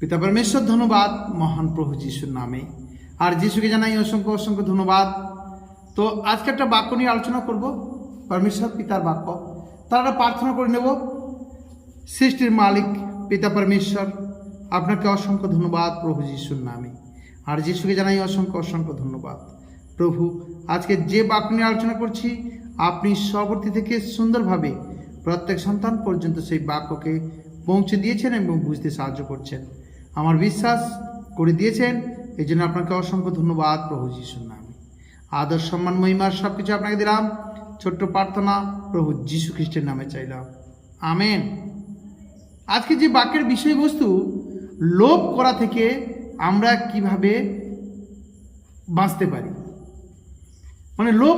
পিতা परमेश्वर ধন্যবাদ মহান প্রভু যিশুর নামে। আর যিশুকে জানাই অসংখ্য অসংখ্য ধন্যবাদ। তো আজকে একটা বাক্য নিয়ে আলোচনা করব, परमेश्वर পিতার বাক্য। তারা প্রার্থনা করে নেব। সৃষ্টির মালিক পিতা परमेश्वर, আপনাকে অসংখ্য ধন্যবাদ প্রভু যিশুর নামে। আর যিশুকে জানাই অসংখ্য অসংখ্য ধন্যবাদ। প্রভু, আজকে যে বাক্য নিয়ে আলোচনা করছি, আপনি সর্বর্তী থেকে সুন্দরভাবে প্রত্যেক সন্তান পর্যন্ত সেই বাক্যকে পৌঁছে দিয়েছেন এবং বুঝতে সাহায্য করছেন। আমার বিশ্বাস করে দিয়েছেন, এই জন্য আপনাকে অসংখ্য ধন্যবাদ প্রভু যিশুর নামে। আদর সম্মান মহিমার সব কিছু আপনাকে দিলাম। ছোট্ট প্রার্থনা প্রভু যিশু খ্রিস্টের নামে চাইলাম, আমেন। আজকে যে বাক্যের বিষয়বস্তু, লোভ করা থেকে আমরা কিভাবে বাঁচতে পারি। মানে লোভ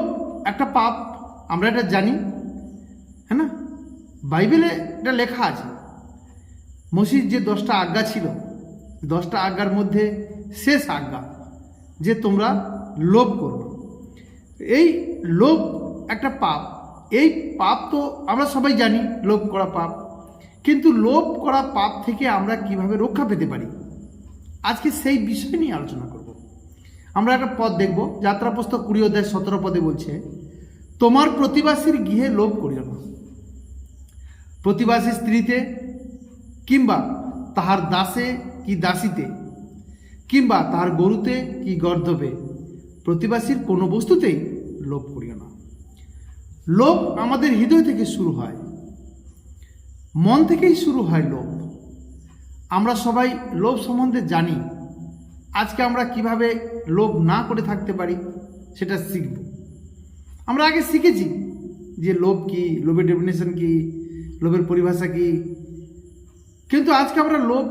একটা পাপ, আমরা এটা জানি, হ্যাঁ না? বাইবেলে এটা লেখা আছে। মসির যে 10টা আজ্ঞা ছিল, 10টা আজ্ঞার মধ্যে শেষ আজ্ঞা যে তোমরা লোভ করো। এই লোভ একটা পাপ। এই পাপ তো আমরা সবাই জানি, লোভ করা পাপ। কিন্তু লোভ করা পাপ থেকে আমরা কিভাবে রক্ষা পেতে পারি, আজকে সেই বিষয় নিয়ে আলোচনা করব। আমরা একটা পদ দেখব, যাত্রা পুস্তক 20 অধ্যায় 17 পদে বলছে, তোমার প্রতিবাসীর গৃহে লোভ করিও না। প্রতিবাসী স্ত্রীতে কিংবা তাহার দাসে কি দাসীতে কিংবা তাহার গরুতে কি গর্ধবে, প্রতিবাসীর কোনো বস্তুতেই লোভ করিও না। লোভ আমাদের হৃদয় থেকে শুরু হয়, মন থেকেই শুরু হয় লোভ। আমরা সবাই লোভ সম্বন্ধে জানি। আজকে আমরা কিভাবে লোভ না করে থাকতে পারি সেটা শিখব। আমরা আগে শিখেছি যে লোভ কি, লোভের ডেফিনেশন কি, লোভের পরিভাষা কি, কিন্তু আজকে আমরা লোভ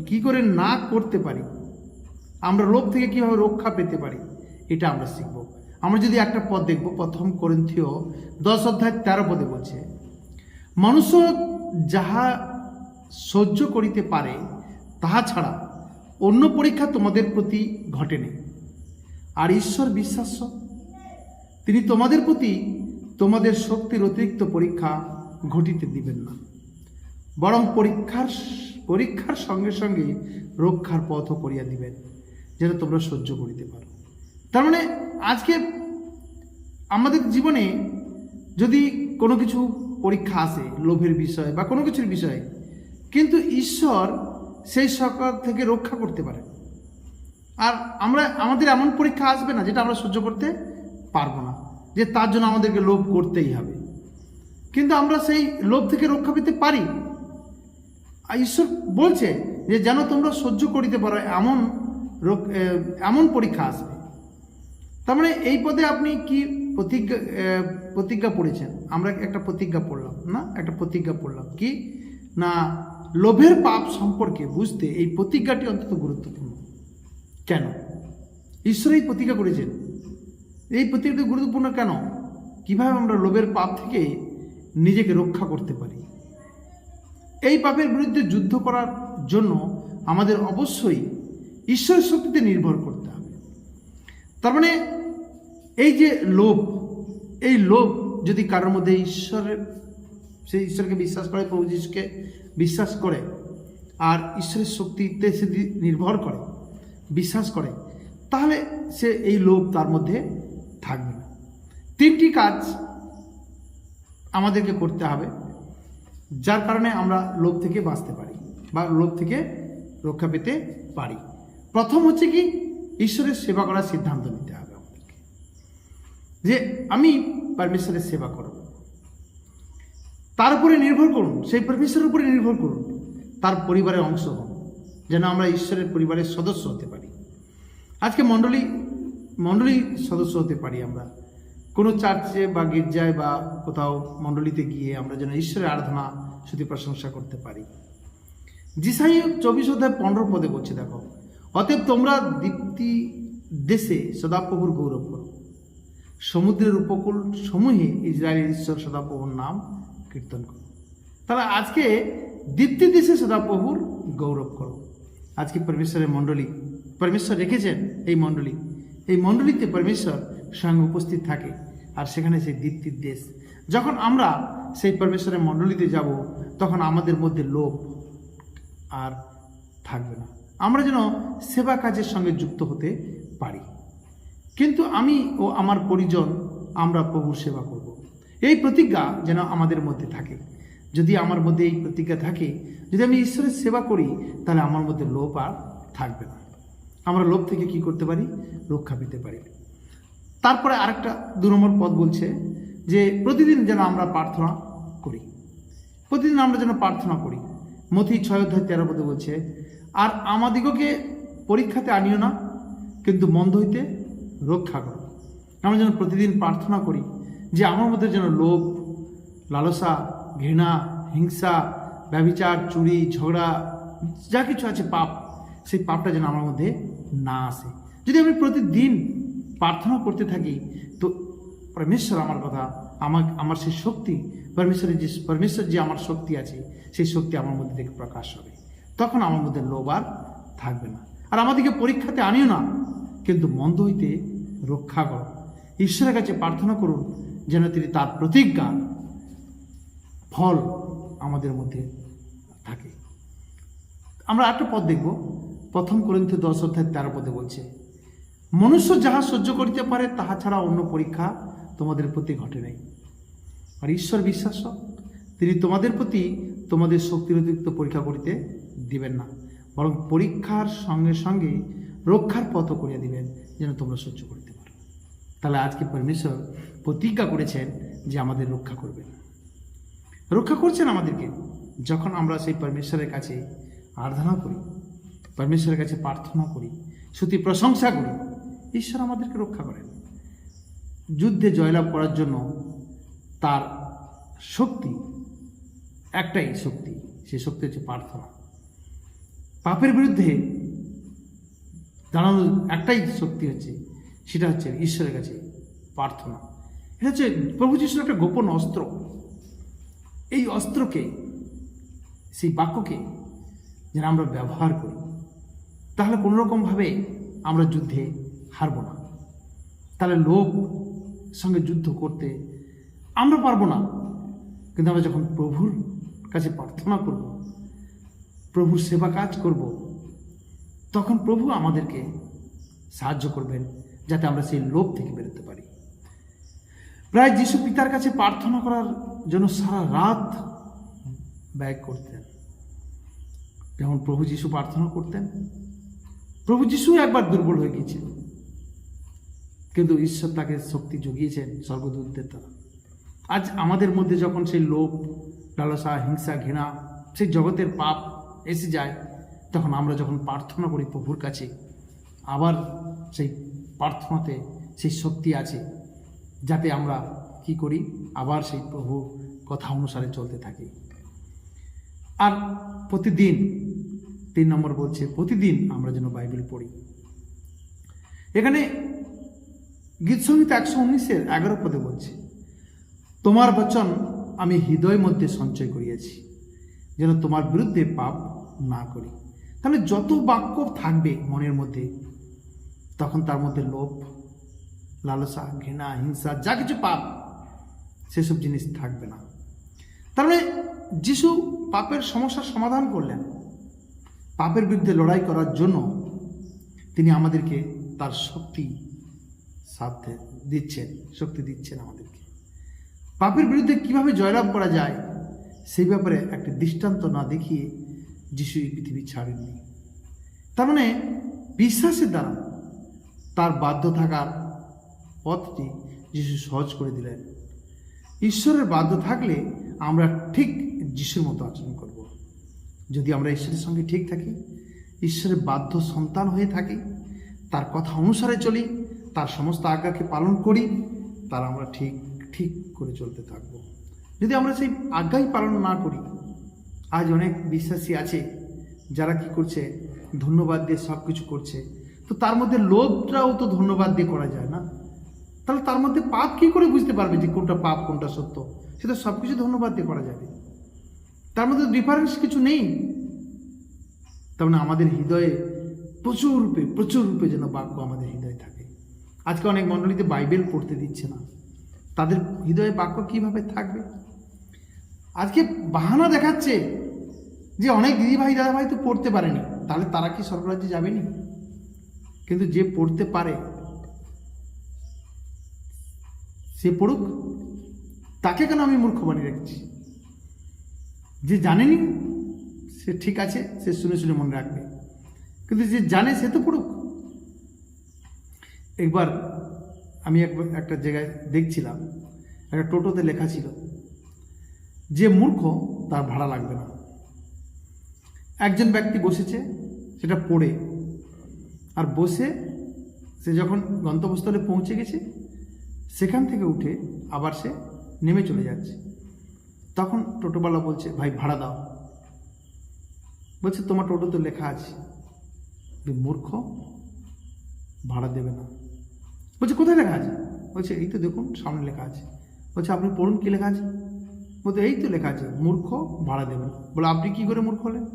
কি করে না করতে পারি, আমরা লোভ থেকে কিভাবে রক্ষা পেতে পারি, এটা আমরা শিখব। আমরা যদি একটা পদ দেখব, 1 করিন্থীয় 10 অধ্যায় 13 পদে বলছে, মনুষ্য যাহা সহ্য করিতে পারে তাহা ছাড়া অন্য পরীক্ষা তোমাদের প্রতি ঘটেনি। আর ঈশ্বর বিশ্বাস্য, তিনি তোমাদের প্রতি তোমাদের শক্তির অতিরিক্ত পরীক্ষা ঘটিতে দিবেন না, বরং পরীক্ষার সঙ্গে সঙ্গে রক্ষার পথও করিয়া দিবেন, যেটা তোমরা সহ্য করিতে পারো। তার মানে আজকে আমাদের জীবনে যদি কোনো কিছু পরীক্ষা আসে, লোভের বিষয় বা কোনো কিছুর বিষয়ে, কিন্তু ঈশ্বর সেই সকল থেকে রক্ষা করতে পারে। আর আমাদের এমন পরীক্ষা আসবে না যেটা আমরা সহ্য করতে পারবো না, যে তার জন্য আমাদেরকে লোভ করতেই হবে। কিন্তু আমরা সেই লোভ থেকে রক্ষা পেতে পারি। আর ঈশ্বর বলছে যে যেন তোমরা সহ্য করিতে পারো এমন পরীক্ষা আসবে। তার মানে এই পদে আপনি কি প্রতিজ্ঞা পড়েছেন? আমরা একটা প্রতিজ্ঞা পড়লাম না, একটা প্রতিজ্ঞা পড়লাম কি না, লোভের পাপ সম্পর্কে বুঝতে এই প্রতিজ্ঞাটি অত্যন্ত গুরুত্বপূর্ণ। কেন ঈশ্বর এই প্রতিজ্ঞা করেছেন? এই প্রতিজ্ঞা গুরুত্বপূর্ণ কেন? কিভাবে আমরা লোভের পাপ থেকে নিজেকে রক্ষা করতে পারি। এই পাপের বিরুদ্ধে যুদ্ধ করার জন্য আমাদের অবশ্যই ঈশ্বরের শক্তিতে নির্ভর করতে হবে। তার মানে এই যে লোভ, এই লোভ যদি কারোর মধ্যে সেই ঈশ্বরকে বিশ্বাস করে, প্রভু যিশুকে বিশ্বাস করে, আর ঈশ্বরের শক্তিতে সে নির্ভর করে, বিশ্বাস করে, তাহলে সে এই লোভ তার মধ্যে থাকবে না। 3টি কাজ আমাদেরকে করতে হবে, যার কারণে আমরা লোভ থেকে বাঁচতে পারি বা লোভ থেকে রক্ষা পেতে পারি। প্রথম হচ্ছে কি, ঈশ্বরের সেবা করার সিদ্ধান্ত নিতে হবে আমাদেরকে, যে আমি परमेश्वরের সেবা করব। তার উপরে নির্ভর করুন, সেই परमेश्वরের উপরে নির্ভর করুন, তার পরিবারের অংশ হন, যেন আমরা ঈশ্বরের পরিবারের সদস্য হতে পারি। আজকে মণ্ডলীর সদস্য হতে পারি। আমরা কোনো চার্চে বা গির্জায় বা কোথাও মণ্ডলীতে গিয়ে আমরা যেন ঈশ্বরের আরাধনা স্তুতি প্রশংসা করতে পারি। যিশাই 24 অধ্যায় 15 পদে বলছে, দেখো, অতএব তোমরা দীপ্তি দেশে সদাপ্রভুর গৌরব করো, সমুদ্রের উপকূল সমূহে ইসরায়েলের ঈশ্বর সদাপ্রভুর নাম কীর্তন করো। তাহলে আজকে দীপ্তি দেশে সদাপ্রভুর গৌরব করো। আজকে परमेश्वরের মণ্ডলী, परमेश्वर রেখেছেন এই মণ্ডলীতে परमेश्वर স্বয়ং উপস্থিত থাকে, আর সেখানে সেই দীপ্তির দেশ। যখন আমরা সেই परमेश्वরের মণ্ডলীতে যাব, তখন আমাদের মধ্যে লোভ আর থাকবে না। আমরা যেন সেবা কাজের সঙ্গে যুক্ত হতে পারি। কিন্তু আমি ও আমার পরিজন আমরা প্রভুর সেবা করব, এই প্রতিজ্ঞা যেন আমাদের মধ্যে থাকে। যদি আমার মধ্যে এই প্রতিজ্ঞা থাকে, যদি আমি ঈশ্বরের সেবা করি, তাহলে আমার মধ্যে লোভ আর থাকবে না। আমরা লোভ থেকে কি করতে পারি? রক্ষা পেতে পারি। তারপরে আরেকটা 2 নম্বর পদ বলছে যে প্রতিদিন যেন আমরা প্রার্থনা করি। প্রতিদিন আমরা যেন প্রার্থনা করি। মথি 6:13 পদে বলছে, আর আমাদিগকে পরীক্ষাতে আনিও না, কিন্তু মন্দ হইতে রক্ষা করো। আমরা যেন প্রতিদিন প্রার্থনা করি যে আমার মধ্যে যেন লোভ, লালসা, ঘৃণা, হিংসা, ব্যভিচার, চুরি, ঝগড়া, যা কিছু আছে পাপ, সেই পাপটা যেন আমার মধ্যে না আসে। যদি আমি প্রতিদিন প্রার্থনা করতে থাকি, তো পরমেশ্বর আমার কথা, আমার সেই শক্তি, পরমেশ্বর যে আমার শক্তি আছে, সেই শক্তি আমার মধ্যে থেকে প্রকাশ হবে। তখন আমার মধ্যে লোভ আর থাকবে না। আর আমাদেরকে পরীক্ষাতে আনিও না, কিন্তু মন্দ হইতে রক্ষা করো। ঈশ্বরের কাছে প্রার্থনা করুন যেন তিনি তার প্রতিজ্ঞা ফল আমাদের মধ্যে থাকে। আমরা একটা পদ দেখব, 1 কোরিন্থীয় 10:13 পদে বলছে, মনুষ্য যাহা সহ্য করিতে পারে তাহা ছাড়া অন্য পরীক্ষা তোমাদের প্রতি ঘটে নাই। আর ঈশ্বর বিশ্বাস, তিনি তোমাদের প্রতি তোমাদের শক্তির অতিরিক্ত পরীক্ষা করিতে দিবেন না, বরং পরীক্ষার সঙ্গে সঙ্গে রক্ষার পথ করিয়া দিবেন, যেন তোমরা সহ্য করতে পারো। তাহলে আজকে পরমেশ্বর প্রতিজ্ঞা করেছেন যে আমাদের রক্ষা করবেন, রক্ষা করছেন আমাদেরকে। যখন আমরা সেই পরমেশ্বরের কাছে আরাধনা করি, পরমেশ্বরের কাছে প্রার্থনা করি, স্তুতি প্রশংসা করি, ঈশ্বর আমাদেরকে রক্ষা করেন। যুদ্ধে জয়লাভ করার জন্য তার শক্তি, একটাই শক্তি, সেই শক্তি হচ্ছে প্রার্থনা। পাপের বিরুদ্ধে দাঁড়ানোর একটাই শক্তি হচ্ছে, সেটা হচ্ছে ঈশ্বরের কাছে প্রার্থনা। এটা হচ্ছে প্রভু যিশুর একটা গোপন অস্ত্র। এই অস্ত্রকে, সেই বাক্যকে যেন আমরা ব্যবহার করি, তাহলে কোনোরকমভাবে আমরা যুদ্ধে হারব না। তাহলে লোভ সঙ্গে যুদ্ধ করতে আমরা পারবো না। কিন্তু আমরা যখন প্রভুর কাছে প্রার্থনা করব, প্রভুর সেবা কাজ করব, তখন প্রভু আমাদেরকে সাহায্য করবেন যাতে আমরা সেই লোভ থেকে বেরোতে পারি। প্রায় যিশু পিতার কাছে প্রার্থনা করার জন্য সারা রাত ব্যয় করতেন। যেমন প্রভু যিশু প্রার্থনা করতেন, প্রভু যিশু একবার দুর্বল হয়ে গিয়েছিল, কিন্তু ঈশ্বর তাকে শক্তি জুগিয়েছেন স্বর্গদূতদের দ্বারা। আজ আমাদের মধ্যে যখন সেই লোভ, লালসা, হিংসা, ঘৃণা, সেই জগতের পাপ এসে যায়, তখন আমরা যখন প্রার্থনা করি প্রভুর কাছে, আবার সেই প্রার্থনাতে সেই শক্তি আছে, যাতে আমরা কি করি, আবার সেই প্রভু কথা অনুসারে চলতে থাকি। আর প্রতিদিন 3 নম্বর বলছে, প্রতিদিন আমরা যেন বাইবেল পড়ি। এখানে গীতসংহিতা 119:11 পদে বলছে, তোমার বচন আমি হৃদয় মধ্যে সঞ্চয় করিয়াছি, যেন তোমার বিরুদ্ধে পাপ না করি। তাহলে যত বাক্য থাকবে মনের মধ্যে, তখন তার মধ্যে লোভ, লালসা, ঘৃণা, হিংসা, যা কিছু পাপ, সেসব জিনিস থাকবে না। তার মানে যিশু পাপের সমস্যার সমাধান করলেন। পাপের বিরুদ্ধে লড়াই করার জন্য তিনি আমাদেরকে তার শক্তি সাথে দিচ্ছেন, শক্তি দিচ্ছেন আমাদেরকে। পাপের বিরুদ্ধে কিভাবে জয়লাভ করা যায় সেই ব্যাপারে একটা দৃষ্টান্ত না দেখিয়ে যিশু এই পৃথিবী ছাড়েননি। তার মানে বিশ্বাসের দ্বারা তার বাধ্য থাকার পথটি যিশু সহজ করে দিলেন। ঈশ্বরের বাধ্য থাকলে আমরা ঠিক যিশুর মতো আচরণ করব। যদি আমরা ঈশ্বরের সঙ্গে ঠিক থাকি, ঈশ্বরের বাধ্য সন্তান হয়ে থাকি, তার কথা অনুসারে চলি, তার সমস্ত আজ্ঞাকে পালন করি, তার আমরা ঠিক ঠিক করে চলতে থাকব। যদি আমরা সেই আজ্ঞাই পালন না করি, আজ অনেক বিশ্বাসী আছে যারা কি করছে, ধন্যবাদ দিয়ে সব কিছু করছে, তো তার মধ্যে লোভটাও তো ধন্যবাদ দিয়ে করা যায় না। তাহলে তার মধ্যে পাপ কি করে বুঝতে পারবে যে কোনটা পাপ কোনটা সত্য? সেটা সব কিছু ধন্যবাদ দিয়ে করা যাবে, তার মধ্যে ডিফারেন্স কিছু নেই। তার মানে আমাদের হৃদয়ে প্রচুর রূপে যেন বাক্য আমাদের হৃদয়ে থাকে। আজকে অনেক মণ্ডলীতে বাইবেল পড়তে দিচ্ছে না, তাদের হৃদয়ে বাক্য কিভাবে থাকবে? আজকে বাহানা দেখাচ্ছে যে অনেক দিদিভাই দাদাভাই তো পড়তে পারেনি, তাহলে তারা কি স্বর্গরাজ্যে যাবেনি? কিন্তু যে পড়তে পারে সে পড়ুক, তাকে কেন আমি মূর্খ বানিয়ে রাখছি? যে জানেনি সে ঠিক আছে, সে শুনে শুনে মনে রাখবে, কিন্তু যে জানে সে তো পড়ুক। একবার আমি একটা জায়গায় দেখছিলাম, একটা টোটোতে লেখা ছিল, যে মূর্খ তার ভাড়া লাগবে না। একজন ব্যক্তি বসেছে সেটা পড়ে, আর বসে সে যখন গন্তব্যস্থলে পৌঁছে গেছে সেখান থেকে উঠে আবার সে নেমে চলে যাচ্ছে। তখন টোটোওয়ালা বলছে, ভাই ভাড়া দাও। বলছে, তোমার টোটোতে লেখা আছে যে মূর্খ ভাড়া দেবে না। বলছে, কোথায় লেখা আছে? বলছে, এই তো দেখুন সামনে লেখা আছে। বলছে, আপনি পড়ুন কি লেখা আছে। বলতে, এই তো লেখা আছে মূর্খ ভাড়া দেবে না। বলে, আপনি কি করে মূর্খ হলেন?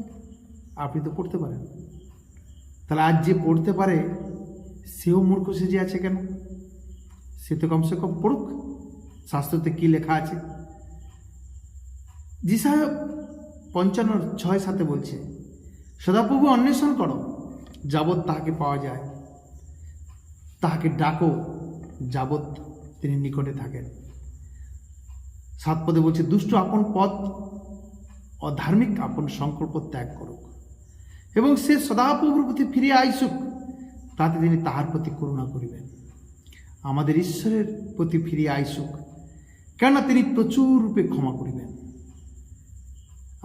আপনি তো পড়তে পারেন। তাহলে আজ যে পড়তে পারে সেও মূর্খ সেজে আছে কেন? সে তো কমসে কম পড়ুক, শাস্ত্রতে কি লেখা আছে। যিশায়া 55:6-7 বলছে, সদাপ্রভু অন্বেষণ করো যাবৎ তাহাকে পাওয়া যায়, তাহাকে ডাকো যাবৎ তিনি নিকটে থাকেন। 7 পদে বলছে, দুষ্ট আপন পথ অধার্মিক আপন সংকল্প ত্যাগ করুক, এবং সে সদাপ্রভুর প্রতি ফিরে আইসুক, তাতে তিনি তাহার প্রতি করুণা করিবেন। আমাদের ঈশ্বরের প্রতি ফিরে আইসুক, কেননা তিনি প্রচুর রূপে ক্ষমা করিবেন।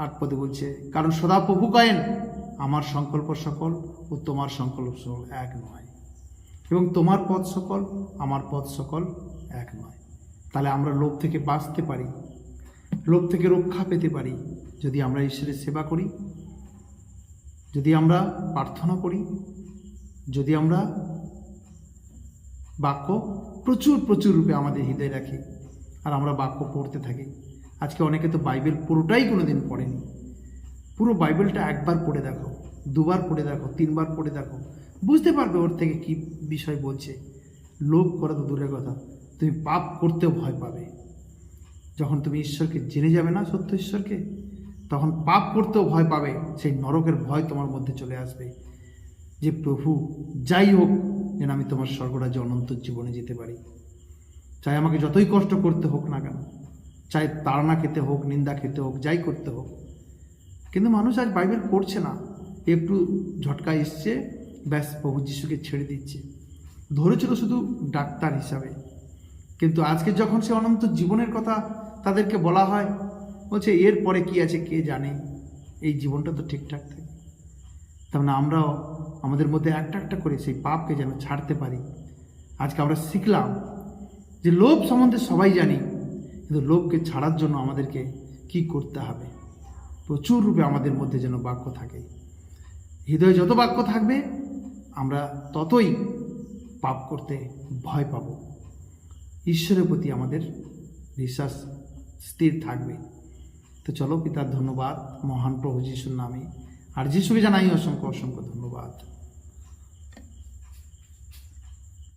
8 পদে বলছে, কারণ সদাপ্রভু কয়েন, আমার সংকল্প সকল ও তোমার সংকল্প সকল এক নয়, এবং তোমার পথ সকল আমার পথ সকল এক নয়। তাহলে আমরা লোভ থেকে বাঁচতে পারি, লোভ থেকে রক্ষা পেতে পারি যদি আমরা ঈশ্বরের সেবা করি, যদি আমরা প্রার্থনা করি, যদি আমরা বাক্য প্রচুর প্রচুর রূপে আমাদের হৃদয়ে রাখি, আর আমরা বাক্য পড়তে থাকি। আজকে অনেকে তো বাইবেল পুরোটাই কোনোদিন পড়েনি। পুরো বাইবেলটা একবার পড়ে দেখো, দুবার পড়ে দেখো, 3বার পড়ে দেখো, বুঝতে পারবে ওর থেকে কি বিষয় বলছে। লোভ করা তো দূরের কথা, তুমি পাপ করতেও ভয় পাবে। যখন তুমি ঈশ্বরকে জেনে যাবে না, সত্য ঈশ্বরকে, তখন পাপ করতেও ভয় পাবে। সেই নরকের ভয় তোমার মধ্যে চলে আসবে, যে প্রভু যাই হোক যেন আমি তোমার স্বর্গরাজ্যে অনন্ত জীবনে যেতে পারি। চাই আমাকে যতই কষ্ট করতে হোক না কেন, চাই তাড়না খেতে হোক, নিন্দা খেতে হোক, যাই করতে হোক। কিন্তু মানুষ আজ বাইবেল পড়ছে না, একটু ঝটকা এসছে, ব্যাস প্রভু যিশুকে ছেড়ে দিচ্ছে। ধরেছিল শুধু ডাক্তার হিসাবে, কিন্তু আজকে যখন সে অনন্ত জীবনের কথা তাদেরকে বলা হয়, বলছে এর পরে কি আছে কে জানে, এই জীবনটা তো ঠিকঠাক থাকে। তার মানে আমরাও আমাদের মধ্যে একটা একটা করে সেই পাপকে যেন ছাড়তে পারি। আজকে আমরা শিখলাম যে লোভ সম্বন্ধে সবাই জানি, কিন্তু লোভকে ছাড়ার জন্য আমাদেরকে কি করতে হবে। প্রচুর রূপে আমাদের মধ্যে যেন বাক্য থাকে। হৃদয়ে যত বাক্য থাকবে আমরা ততই পাপ করতে ভয় পাব। ঈশ্বরের প্রতি আমাদের বিশ্বাস স্থির থাকবে। তো চলো, পিতার ধন্যবাদ মহান প্রভু যিশুর নামে, আর যিশুকে জানাই অসংখ্য অসংখ্য ধন্যবাদ।